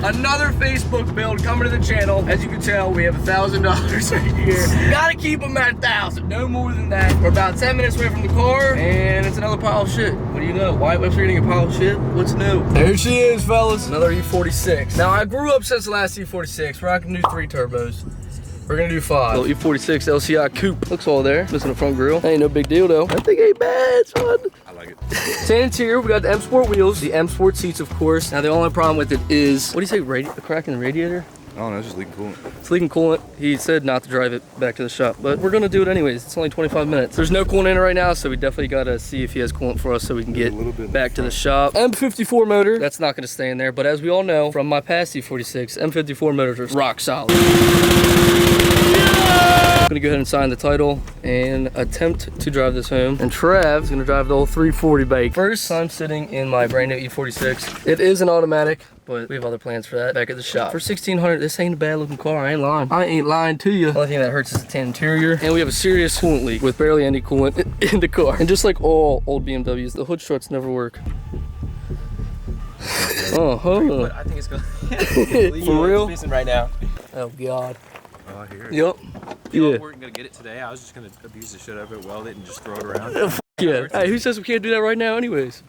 Another Facebook build coming to the channel. As you can tell, we have $1,000 right here. Gotta keep them at 1,000, no more than that. We're about 10 minutes away from the car, and it's another pile of shit. What do you know? Wyatt Webster getting a pile of shit? What's new? There she is, fellas. Another E46. Now, I grew up since the last E46. We're not gonna do 3 turbos. We're gonna do 5. Little E46 LCI coupe. Looks all there. Missing the front grille. Ain't no big deal though. That thing ain't bad, son. I like it. Tan interior, we got the M Sport wheels, the M Sport seats, of course. Now the only problem with it is, what do you say, a crack in the radiator? Oh no, it's just leaking coolant. It's leaking coolant. He said not to drive it back to the shop, but we're gonna do it anyways. It's only 25 minutes. There's no coolant in it right now, so we definitely gotta see if he has coolant for us so we can get back to the shop. M54 motor, that's not gonna stay in there, but as we all know from my past E46, M54 motors are rock solid. I'm gonna go ahead and sign the title and attempt to drive this home. And Trav's gonna drive the old 340 bike. First time sitting in my brand new E46. It is an automatic, but we have other plans for that back at the shop. For $1,600, this ain't a bad looking car, I ain't lying. I ain't lying to you. The only thing that hurts is the tan interior. And we have a serious coolant leak with barely any coolant in the car. And just like all old BMWs, the hood struts never work. Oh, I think it's going for real? It's right now. Oh God. Oh, I hear it. Yep. You Yeah. weren't gonna get it today. I was just gonna abuse the shit out of it, weld it, and just throw it around. Yeah. Hey, who says we can't do that right now anyways?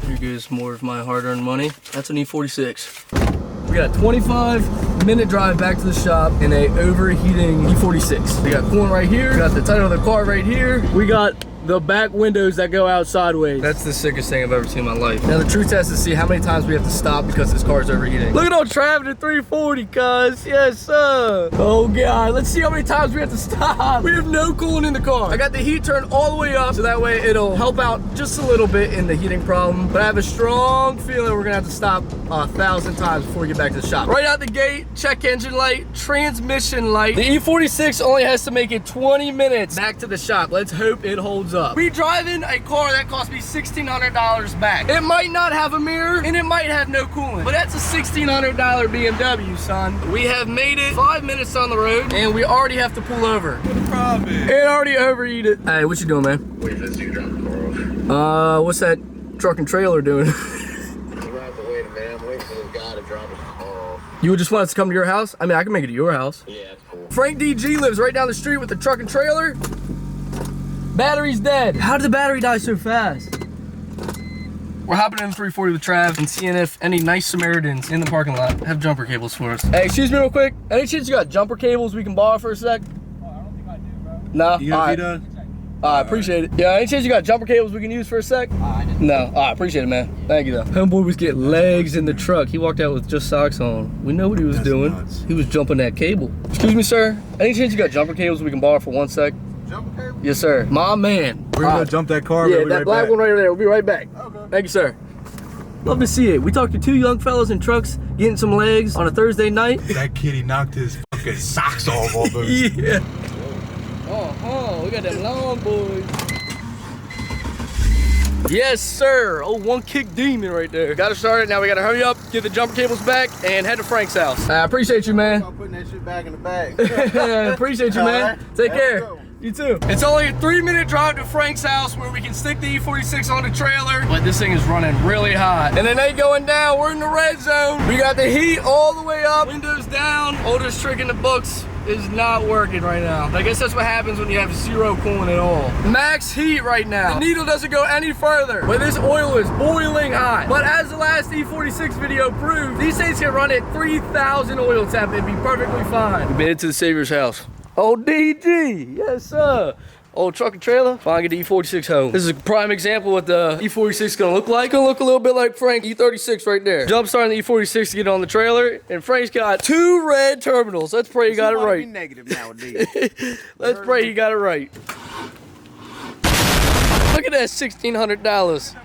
Here goes more of my hard-earned money. That's an E46. We got a 25-minute drive back to the shop in a overheating E46. We got coolant right here. We got the title of the car right here. We got the back windows that go out sideways. That's the sickest thing I've ever seen in my life. Now the true test is to see how many times we have to stop because this car is overheating. Look at old Trav in the 340, cuz. Yes, sir. Oh God, let's see how many times we have to stop. We have no coolant in the car. I got the heat turned all the way up so that way it'll help out just a little bit in the heating problem. But I have a strong feeling we're gonna have to stop 1,000 times before we get back to the shop. Right out the gate, check engine light, transmission light. The E46 only has to make it 20 minutes back to the shop. Let's hope it holds up. We driving a car that cost me $1,600 back. It might not have a mirror and it might have no coolant, but that's a $1,600 BMW, son. We have made it 5 minutes on the road and we already have to pull over. What the problem is? It already overheated. Hey, what you doing, man? Wait for this to drop the car off. What's that truck and trailer doing? You have to wait, man. I'm waiting for this guy to drop his car off. You would just want us to come to your house? I mean, I can make it to your house. Yeah, that's cool. Frank DG lives right down the street with the truck and trailer. Battery's dead. How did the battery die so fast? We're hopping in the 340 with Trav and seeing if any nice Samaritans in the parking lot have jumper cables for us. Hey, excuse me real quick. Any chance you got jumper cables we can borrow for a sec? Oh, I don't think I do, bro. No? You gonna be done? I appreciate it. Yeah, any chance you got jumper cables we can use for a sec? I didn't. No, I appreciate it, man. Thank you, though. Homeboy was getting legs in the truck. He walked out with just socks on. We know what he was doing. Nuts. He was jumping that cable. Excuse me, sir. Any chance you got jumper cables we can borrow for 1 sec? Jump cable? Yes, sir. My man. We're gonna jump that car. Yeah, we'll be that right black back. one right there. We'll be right back. Okay. Thank you, sir. Love to see it. We talked to 2 young fellas in trucks getting some legs on a Thursday night. That kitty knocked his fucking socks off of us. Yeah. Oh, we got them long boys. Yes, sir. Oh, one kick demon right there. Got to start it. Now we got to hurry up, get the jumper cables back, and head to Frank's house. I appreciate you, man. I'm putting that shit back in the bag. Appreciate you, man. All right. Take Let's care. go. You too. It's only a 3-minute drive to Frank's house where we can stick the E46 on the trailer, but this thing is running really hot. And it ain't going down. We're in the red zone. We got the heat all the way up, windows down. Oldest trick in the books is not working right now. I guess that's what happens when you have 0 coolant at all. Max heat right now. The needle doesn't go any further, but this oil is boiling hot. But as the last E46 video proved, these things can run at 3,000 oil temp and be perfectly fine. We made it to the Savior's house. Oh, DG, yes sir. Old truck and trailer, finally get the E46 home. This is a prime example of what the E46 is gonna look like. Gonna look a little bit like Frank E36 right there. Jump starting the E46 to get on the trailer, and Frank's got 2 red terminals. Let's pray you got it right. Negative nowadays. Let's pray you got it right. Look at that $1,600.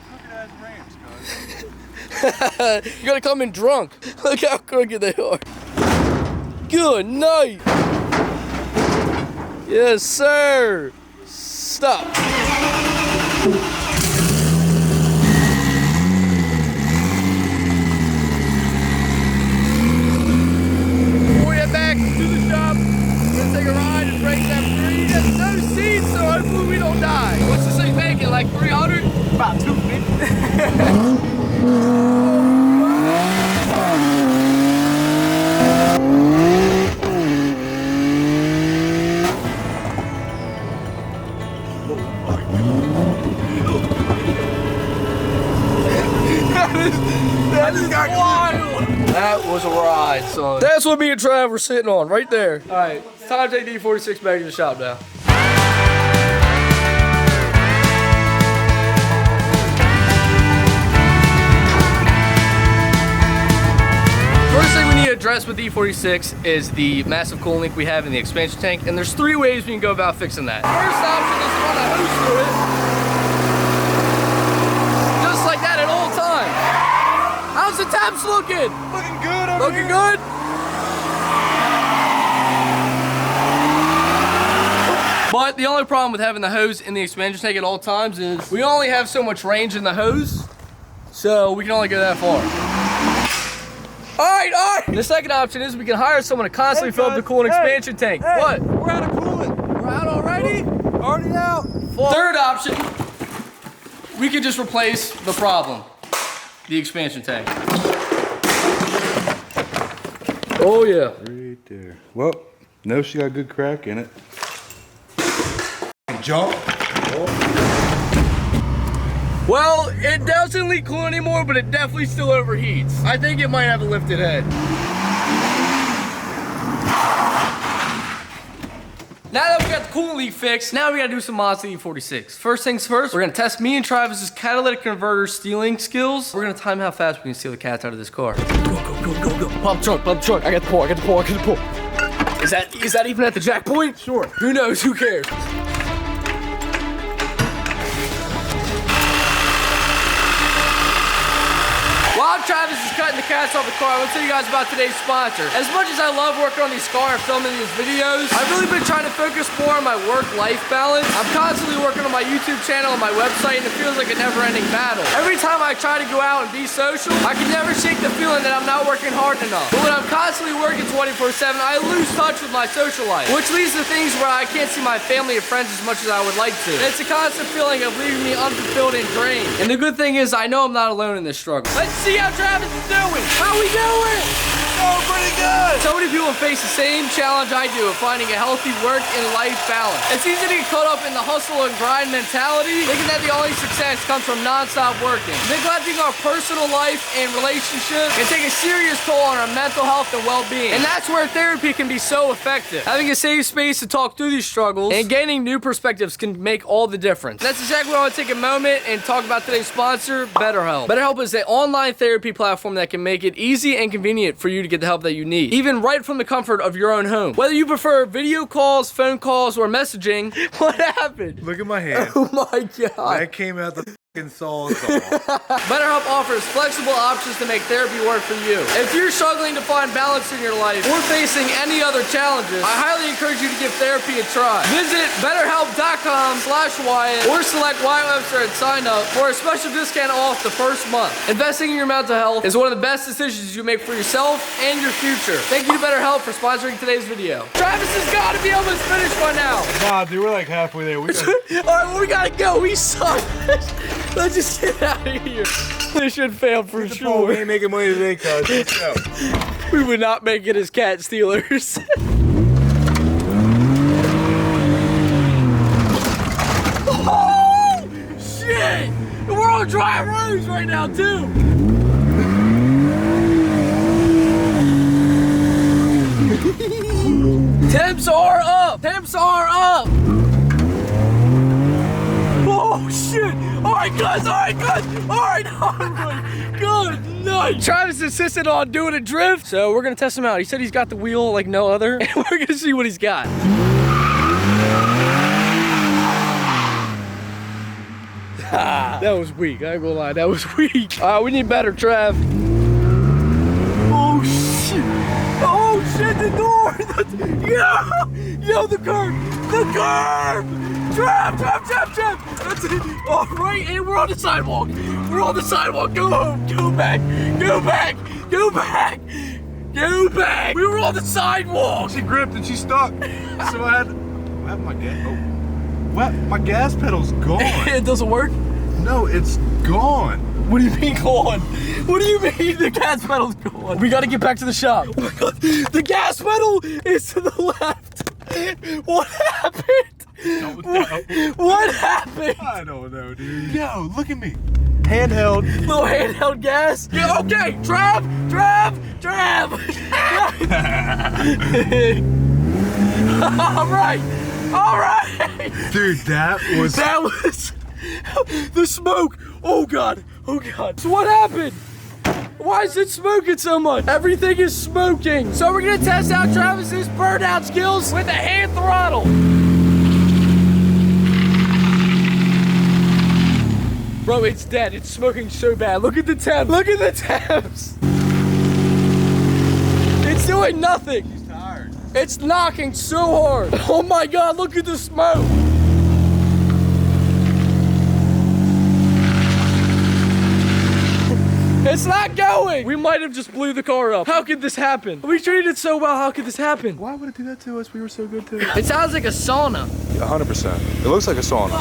You gotta come in drunk. Look how crooked they are. Good night. Yes, sir. Stop. Before we head back to the shop, we're gonna take a ride and break that 3. There's no seats, so hopefully we don't die. What's this thing making? Like 300? About 250. That is wild. That was a ride, son. That's what me and Trav were sitting on, right there. All right, it's time to take the E46 back to the shop now. First thing we need to address with the E46 is the massive coolant leak we have in the expansion tank, and there's 3 ways we can go about fixing that. First option is to run a hose through it, just like that at all times. How's the taps looking? Looking good over Looking here. good? But the only problem with having the hose in the expansion tank at all times is we only have so much range in the hose, so we can only go that far. All right. The second option is we can hire someone to constantly fill up the coolant expansion tank. What? We're out of coolant. We're out already? Already out. Third option, we can just replace the problem, the expansion tank. Oh yeah. Right there. Well, no, she got a good crack in it. Jump. Well, it doesn't leak coolant anymore, but it definitely still overheats. I think it might have a lifted head. Now that we got the coolant leak fixed, now we gotta do some mods to the E46. First things first, we're gonna test me and Travis's catalytic converter stealing skills. We're gonna time how fast we can steal the cats out of this car. Go. Pump the trunk. I got the pull. Is that even at the jack point? Sure. Who knows? Who cares? While Travis is cutting the cats off the car, I want to tell you guys about today's sponsor. As much as I love working on these cars and filming these videos, I've really been trying to focus more on my work-life balance. I'm constantly working on my YouTube channel and my website, and it feels like a never-ending battle. Every time I try to go out and be social, I can never shake the feeling that I'm not working hard enough. But when I'm constantly working 24/7, I lose touch with my social life, which leads to things where I can't see my family and friends as much as I would like to. And it's a constant feeling of leaving me unfulfilled and drained. And the good thing is, I know I'm not alone in this struggle. Let's see how Travis is doing. How we doing? Oh, pretty good. So many people face the same challenge I do of finding a healthy work and life balance. It's easy to get caught up in the hustle and grind mentality, thinking that the only success comes from non-stop working. Neglecting our personal life and relationships can take a serious toll on our mental health and well-being. And that's where therapy can be so effective. Having a safe space to talk through these struggles and gaining new perspectives can make all the difference. That's exactly why I want to take a moment and talk about today's sponsor, BetterHelp. BetterHelp is an online therapy platform that can make it easy and convenient for you to get the help that you need, even right from the comfort of your own home. Whether you prefer video calls, phone calls, or messaging, what happened? Look at my hand. Oh my God. That came out the fucking sawzall. BetterHelp offers flexible options to make therapy work for you. If you're struggling to find balance in your life or facing any other challenges, I highly encourage you to give therapy a try. Visit BetterHelp.com/Wyatt or select Wyatt Webster and sign up for a special discount off the first month. Investing in your mental health is one of the best decisions you make for yourself and your future. Thank you to BetterHelp for sponsoring today's video. Travis has got to be almost finished by now. Nah, dude, we're like halfway there. We got All right, well, we gotta go. We suck. Let's just get out of here. This should fail for We sure. ain't making money today, cuz. Let's go. We would not make it as cat stealers. Oh, shit! We're on dry roads right now, too. Temps are up. Oh, shit. All right, guys. Good night. Travis insisted on doing a drift, so we're gonna test him out. He said he's got the wheel like no other, and we're gonna see what he's got. That was weak. I ain't gonna lie, that was weak. All right, we need better, Trav. Oh shit, the door. Yo, the curb. Trav. That's it. All right, and we're on the sidewalk. Go home. Go back. We were on the sidewalk. She gripped and she stuck. So I had my gas. Oh. What? My gas pedal's gone. It doesn't work? No, it's gone. What do you mean gone? What do you mean the gas pedal's gone? We gotta get back to the shop. Oh my God, the gas pedal is to the left. What happened? No. What happened? I don't know, dude. Yo, look at me. Handheld. Little handheld gas. Yeah, okay, drive. All right. Dude, that was the smoke. Oh God. So what happened? Why is it smoking so much? Everything is smoking. So we're gonna test out Travis's burnout skills with a hand throttle. Bro, it's dead. It's smoking so bad. Look at the temps. It's doing nothing. He's tired. It's knocking so hard. Oh my God, look at the smoke. It's not going. We might have just blew the car up. How could this happen? We treated it so well. How could this happen? Why would it do that to us? We were so good to it. It sounds like a sauna. 100%. It looks like a sauna.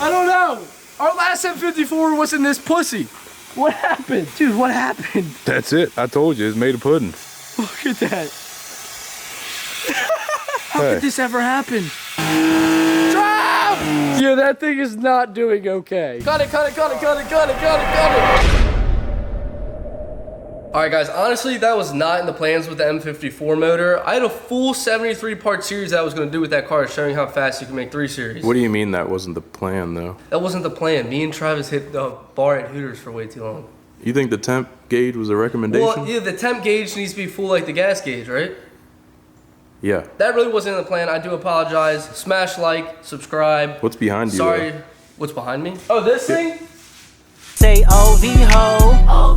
I don't know. Our last M54 was in this pussy. What happened? Dude, what happened? That's it. I told you, it's made of pudding. Look at that. How could this ever happen? Drive! Yeah, that thing is not doing okay. Cut it. All right, guys, honestly, that was not in the plans with the M54 motor. I had a full 73 part series that I was gonna do with that car, showing how fast you can make 3 series. What do you mean that wasn't the plan, though? That wasn't the plan. Me and Travis hit the bar at Hooters for way too long. You think the temp gauge was a recommendation? Well, yeah, the temp gauge needs to be full like the gas gauge, right? Yeah. That really wasn't in the plan. I do apologize. Smash like, subscribe. What's behind you? Sorry. Though? What's behind me? Oh, this thing? Say OV ho.